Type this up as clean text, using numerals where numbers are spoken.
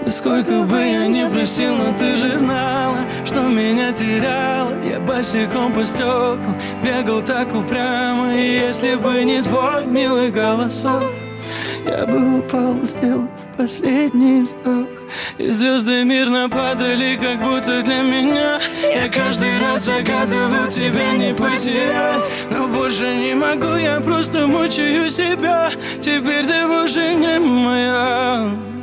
Сколько бы я ни просил, но ты же знала, что меня теряла. Я босиком по стеклам бегал так упрямо. И если бы не твой милый голосок, я бы упал, сделав последний вздох. И звезды мирно падали, как будто для меня. Я каждый раз загадывал тебя не потерять, но больше не могу, я просто мучаю себя. Теперь ты больше не моя.